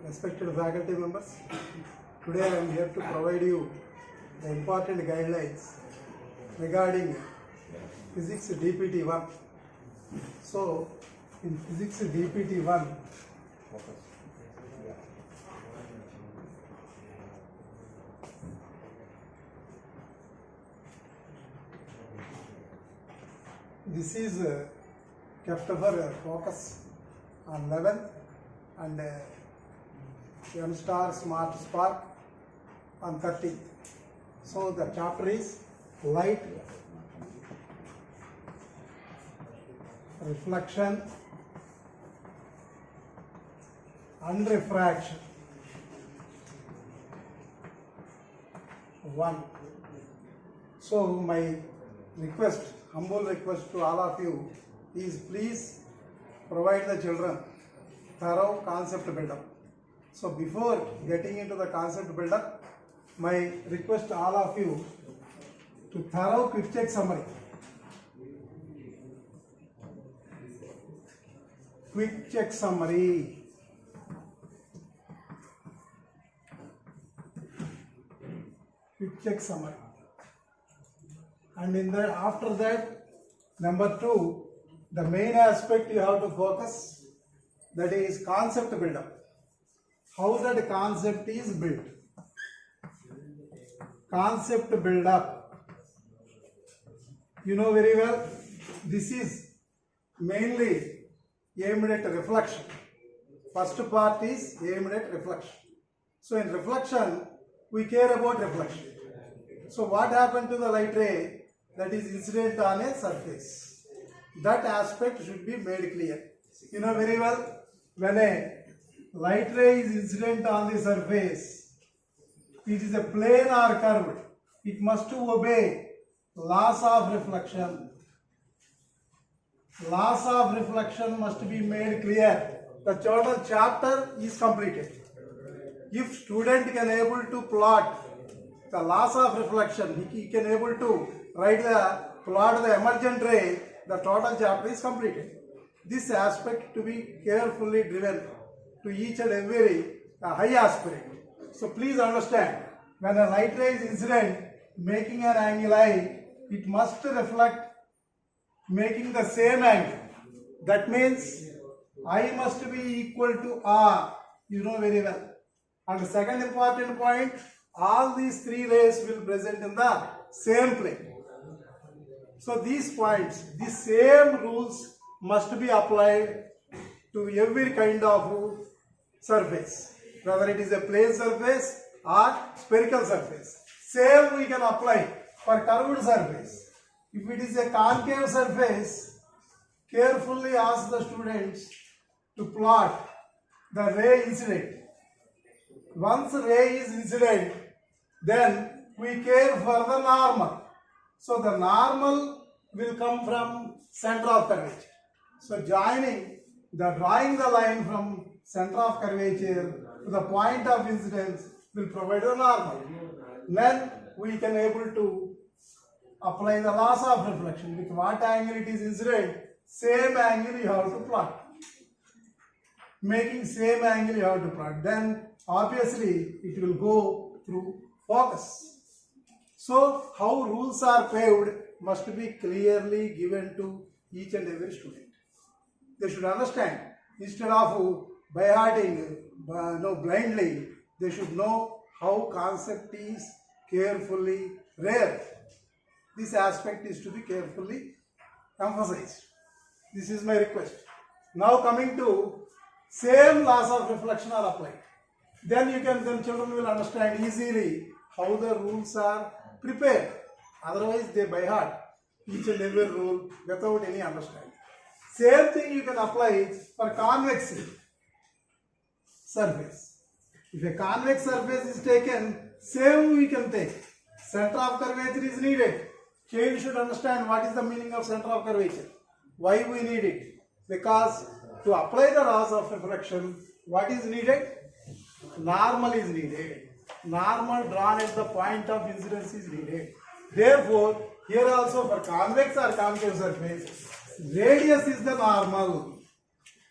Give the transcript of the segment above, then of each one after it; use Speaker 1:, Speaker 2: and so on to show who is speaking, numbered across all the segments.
Speaker 1: Respected faculty members, today I am here to provide you the important guidelines regarding Physics DPT 1. So, in Physics DPT 1, this is kept for focus on 11th and M star smart spark on 30th. So the chapter is light, reflection and refraction. 1. So my request, humble request to all of you is please provide the children thorough concept build-up. So before getting into the concept build-up, my request to all of you to thorough quick check summary. Quick check summary. Quick check summary. And in that, after that, number 2, the main aspect you have to focus, that is concept build-up. How that concept is built. Concept build-up. You know very well, this is mainly aimed at reflection. First part is aimed at reflection. So in reflection, we care about reflection. So what happened to the light ray that is incident on a surface? That aspect should be made clear. You know very well, when a light ray is incident on the surface, it is a plane or curved. It must obey laws of reflection. Laws of reflection must be made clear. The total chapter is completed. If student can able to plot the laws of reflection, he can able to plot the emergent ray, the total chapter is completed. This aspect to be carefully driven to each and every high aspect. So please understand, when a light ray is incident making an angle I, it must reflect making the same angle. That means I must be equal to R. You know very well. And the second important point, all these 3 rays will present in the same plane. So these points, the same rules must be applied to every kind of surface, whether it is a plane surface or spherical surface. Same we can apply for curved surface. If it is a concave surface, carefully ask the students to plot the ray incident. Once ray is incident, then we care for the normal. So the normal will come from center of curvature. So drawing the line from center of curvature to the point of incidence will provide a normal. Then we can able to apply the laws of reflection. With what angle it is incident, same angle you have to plot. Making same angle you have to plot. Then obviously it will go through focus. So how rules are paved must be clearly given to each and every student. They should understand. Instead of by-hearting, blindly, they should know how concept is carefully read. This aspect is to be carefully emphasized. This is my request. Now coming to same laws of reflection are applied. Then children will understand easily how the rules are prepared. Otherwise they by heart each and every rule without any understanding. Same thing you can apply for convex surface. If a convex surface is taken, same we can take. Center of curvature is needed. Child should understand what is the meaning of center of curvature. Why we need it? Because to apply the laws of reflection, what is needed? Normal is needed. Normal drawn at the point of incidence is needed. Therefore, here also for convex or concave surface, radius is the normal.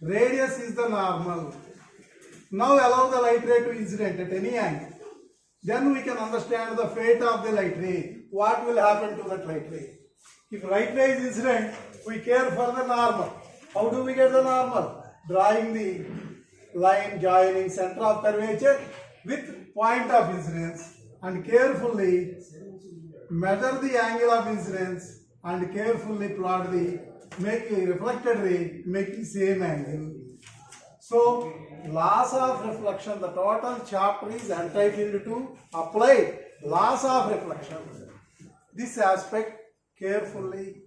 Speaker 1: Radius is the normal. Now allow the light ray to incident at any angle. Then we can understand the fate of the light ray. What will happen to that light ray? If light ray is incident, we care for the normal. How do we get the normal? Drawing the line joining center of curvature with point of incidence and carefully measure the angle of incidence and carefully plot the making reflected ray making same angle. So laws of reflection, the total chapter is entitled to apply laws of reflection. This aspect carefully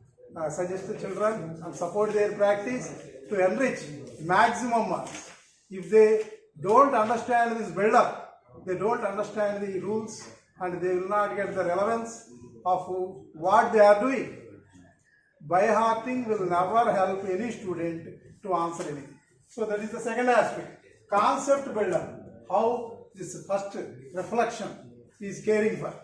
Speaker 1: suggest the children and support their practice to enrich maximum marks. If they don't understand this build-up, they don't understand the rules and they will not get the relevance of what they are doing. By-hearting will never help any student to answer anything. So that is the second aspect. Concept build-up. How this first reflection is caring for.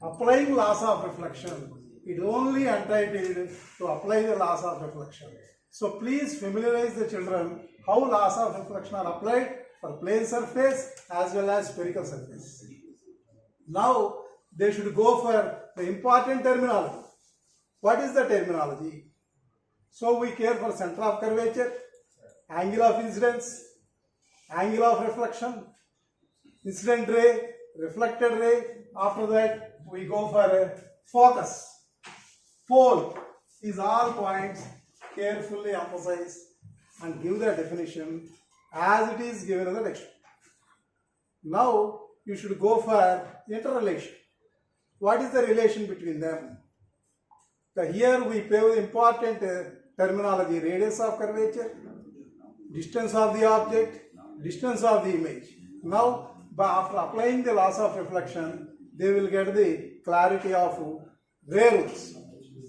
Speaker 1: Applying laws of reflection. It only entitled to apply the laws of reflection. So please familiarize the children how laws of reflection are applied for plane surface as well as spherical surface. Now they should go for the important terminology. What is the terminology? So we care for center of curvature, angle of incidence, angle of reflection, incident ray, reflected ray. After that we go for a focus. Pole is all points. Carefully emphasize and give the definition as it is given in the textbook. Now you should go for interrelation. What is the relation between them? Here we pay the important terminology: radius of curvature, distance of the object, distance of the image. Now after applying the laws of reflection, they will get the clarity of ray rules.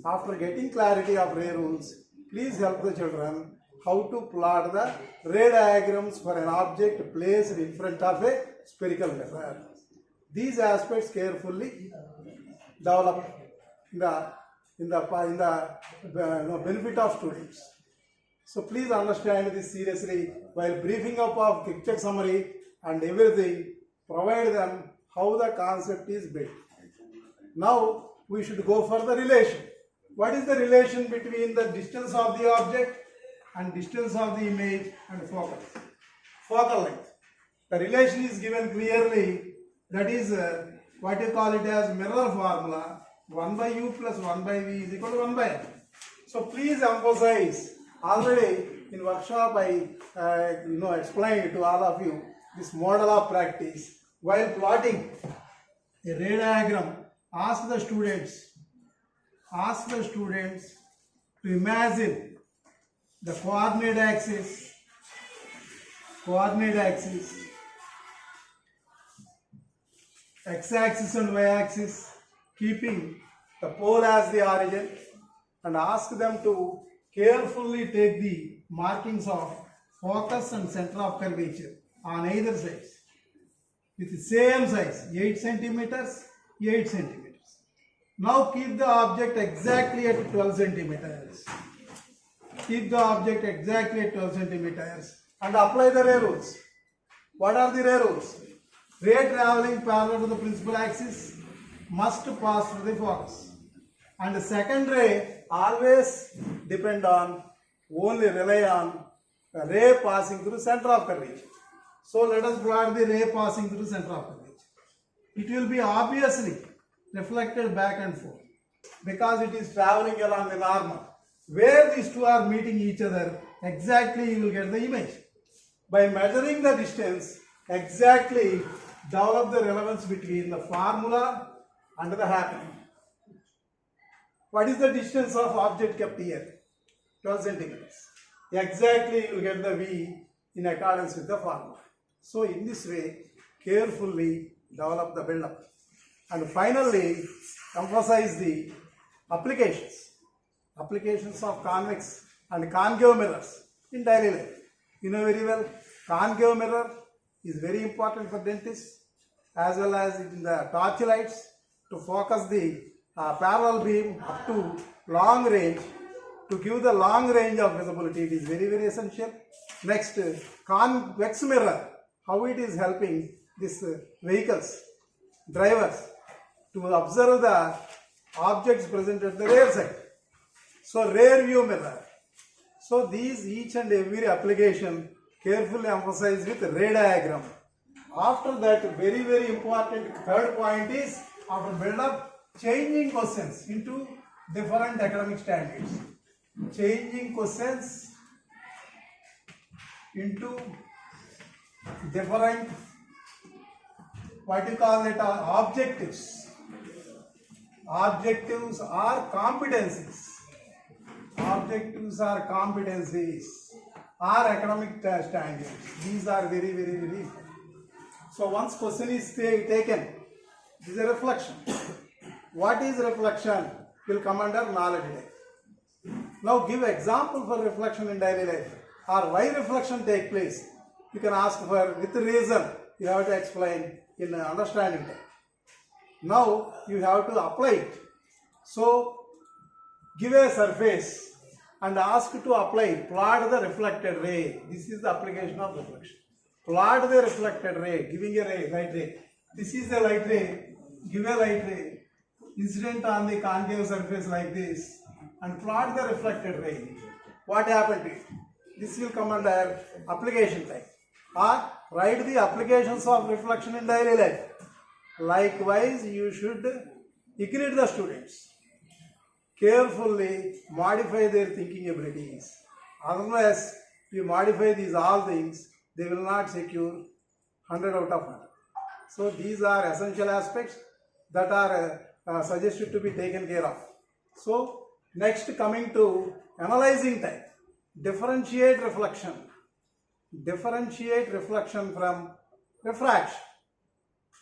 Speaker 1: After getting clarity of ray rules, please help the children how to plot the ray diagrams for an object placed in front of a spherical mirror. These aspects carefully develop in the benefit of students. So please understand this seriously while briefing up of picture summary and everything. Provide them how the concept is built. Now we should go for the relation. What is the relation between the distance of the object and distance of the image and focus? Focal length. The relation is given clearly. That is what you call it as mirror formula. 1 by u plus 1 by v is equal to 1 by n. So please emphasize. Already in workshop I explained to all of you this model of practice. While plotting a ray diagram, ask the students to imagine the coordinate axis, x-axis and y-axis, keeping the pole as the origin, and ask them to carefully take the markings of focus and center of curvature on either sides with the same size, 8 centimeters, 8 centimeters. Now keep the object exactly at 12 centimeters. Keep the object exactly at 12 centimeters and apply the ray rules. What are the ray rules? Ray traveling parallel to the principal axis must pass through the focus. And the second ray always only rely on the ray passing through center of curvature. So let us plot the ray passing through center of curvature. It will be obviously reflected back and forth because it is traveling along the normal. Where these two are meeting each other, exactly you will get the image. By measuring the distance, exactly develop the relevance between the formula and the happening. What is the distance of object kept here? 12 centimeters. Exactly you will get the V in accordance with the formula. So in this way, carefully develop the build-up. And finally, emphasize the applications. Applications of convex and concave mirrors in daily life. You know very well, concave mirror is very important for dentists as well as in the torch lights to focus the parallel beam up to long range. To give the long range of visibility, it is very, very essential. Next, convex mirror how it is helping these vehicles, drivers to observe the objects present at the rear side. So rear view mirror. So these each and every application carefully emphasized with ray diagram. After that, very important third point is after build up changing questions into different academic standards. Changing questions into different, what you call it, objectives. Objectives are competencies. Objectives are competencies are academic standards. These are very important. So once question is taken, this is a reflection. What is reflection will come under knowledge type. Now give example for reflection in daily life or why reflection take place. You can ask for with reason. You have to explain in understanding type. Now you have to apply it. So give a surface and ask to apply, plot the reflected ray. This is the application of reflection. Plot the reflected ray, giving a ray, light ray. This is the light ray, give a light ray, incident on the concave surface like this, and plot the reflected ray. What happened to it? This will come under application type. Or write the applications of reflection in daily life. Likewise, you should ignite the students. Carefully modify their thinking abilities. Unless you modify these all things, they will not secure 100 out of 100. So these are essential aspects that are suggested to be taken care of. So next, coming to analyzing type. Differentiate reflection. Differentiate reflection from refraction.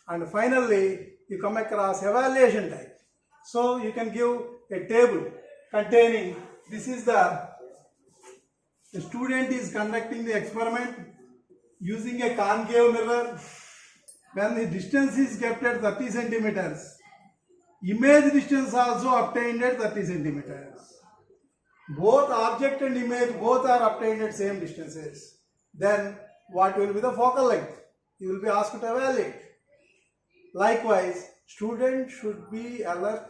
Speaker 1: And finally, you come across evaluation type. So you can give a table containing, this is the student is conducting the experiment using a concave mirror. When the distance is kept at 30 centimeters, image distance also obtained at 30 centimeters. Both object and image both are obtained at same distances. Then what will be the focal length? You will be asked to evaluate. Likewise, student should be alert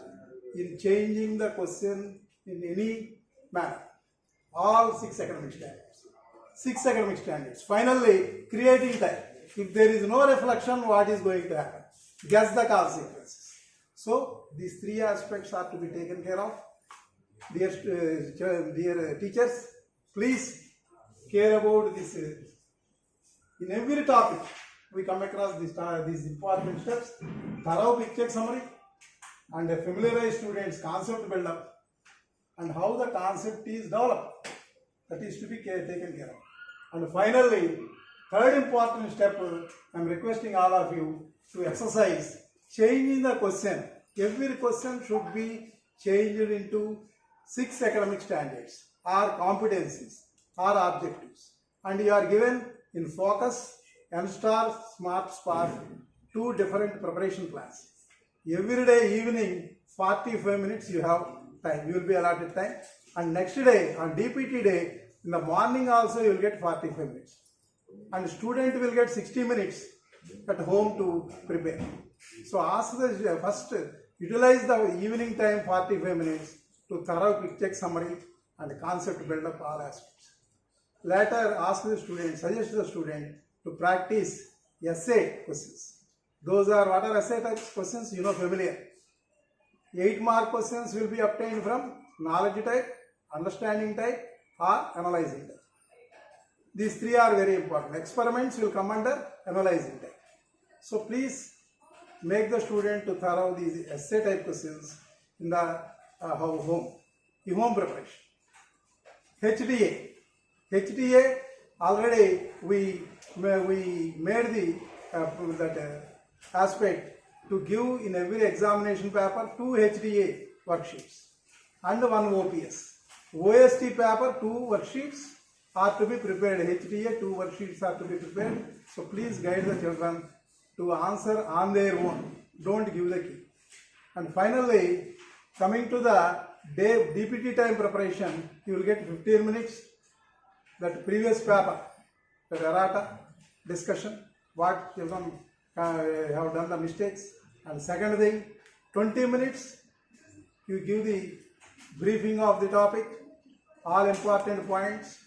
Speaker 1: in changing the question in any manner. All 6 academic standards. 6 academic standards. Finally, creating type. If there is no reflection, what is going to happen? Guess the consequences. So, these 3 aspects are to be taken care of. Dear teachers, please care about this. In every topic, we come across these important steps. Thorough picture summary and familiarize students concept build up and how the concept is developed. That is to be taken care of. And finally, third important step, I am requesting all of you to exercise changing the question. Every question should be changed into 6 academic standards or competencies or objectives. And you are given in focus, M-Star, Smart Spark, 2 different preparation plans. Every day evening, 45 minutes you have time. You will be allotted time. And next day, on DPT day, in the morning also you will get 45 minutes. And student will get 60 minutes at home to prepare. So ask the first, utilize the evening time 45 minutes to thorough quick check summary and concept build up all aspects. Later ask the student, suggest the student to practice essay questions. Those are what are essay type questions, you know, familiar. 8-mark questions will be obtained from knowledge type, understanding type or analyzing type. These 3 are very important. Experiments will come under analyzing type. So please make the student to thorough these essay type questions in the home preparation. HDA already we made the aspect to give in every examination paper 2 HDA worksheets and 1 OPS. OST paper 2 worksheets are to be prepared. HDA 2 worksheets are to be prepared. So please guide the children to answer on their own. Don't give the key. And finally, coming to the DPT time preparation, you will get 15 minutes. That previous paper, that errata, discussion, what children have done the mistakes. And second thing, 20 minutes you give the briefing of the topic, all important points,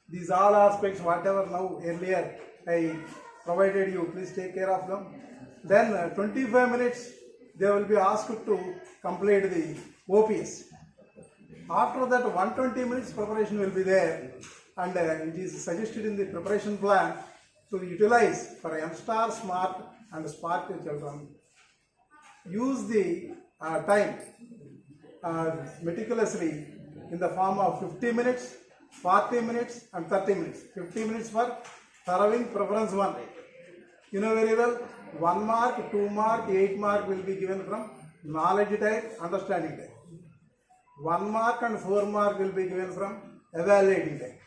Speaker 1: these all aspects whatever now earlier I provided you, please take care of them. Then 25 minutes they will be asked to complete the OPS. After that 120 minutes preparation will be there, and it is suggested in the preparation plan to utilize for M-Star, Smart and Spark children. Use the time meticulously in the form of 50 minutes, 40 minutes and 30 minutes. 50 minutes for thoroughing preference 1. You know very well, 1 mark, 2 mark, 8 mark will be given from knowledge type, understanding type. 1 mark and 4 mark will be given from evaluating type.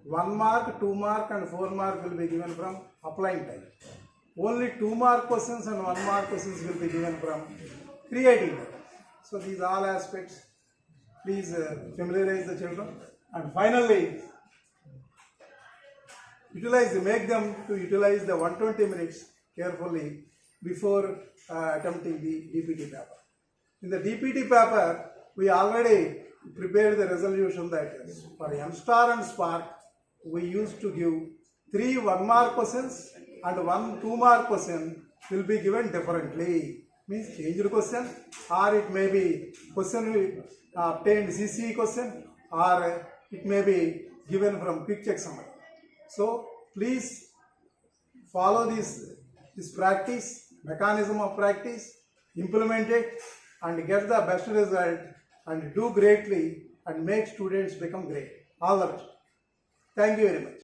Speaker 1: 1 mark, 2 mark and 4 mark will be given from applying type. Only 2 mark questions and 1 mark questions will be given from creating type. So these all aspects, please familiarize the children. And finally, make them to utilize the 120 minutes carefully before attempting the DPT paper. In the DPT paper, we already prepared the resolution that for M-Star and Spark, we used to give 3 1-mark questions and 1 2-mark question will be given differently. Means changed question, or it may be question obtained CCE question, or it may be given from quick check summary. So please follow this practice, mechanism of practice, implement it and get the best result and do greatly and make students become great. All the best. Thank you very much.